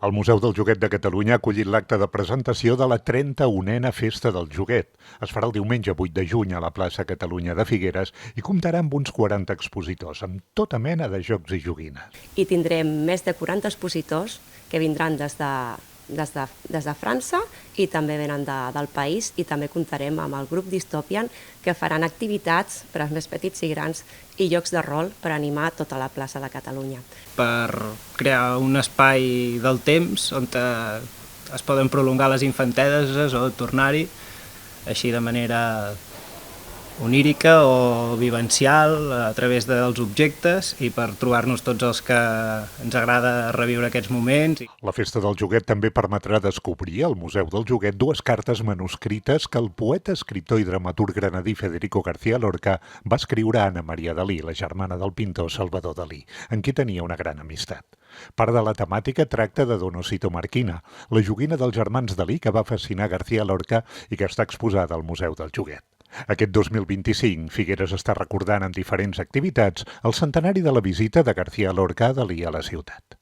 El Museu del Joguet de Catalunya ha acollit l'acte de presentació de la 31a Festa del Joguet. Es farà el diumenge 8 de juny a la plaça Catalunya de Figueres i comptarà amb uns 40 expositors, amb tota mena de jocs i joguines. I tindrem més de 40 expositors que vindran des de França i també venen del país, i també comptarem amb el grup Dystopian, que faran activitats per als més petits i grans i jocs de rol per animar tota la plaça de Catalunya. Per crear un espai del temps on es poden prolongar les infanteses o tornar-hi, així de manera onírica o vivencial a través dels objectes, i per trobar-nos tots els que ens agrada reviure aquests moments. La Festa del Joguet també permetrà descobrir al Museu del Joguet dues cartes manuscrites que el poeta, escriptor i dramaturg granadí Federico García Lorca va escriure a Anna Maria Dalí, la germana del pintor Salvador Dalí, en qui tenia una gran amistat. Part de la temàtica tracta de Donosito Marquina, la joguina dels germans Dalí que va fascinar García Lorca i que està exposada al Museu del Joguet. Aquest 2025, Figueres està recordant amb diferents activitats el centenari de la visita de García Lorca a Dalí a la ciutat.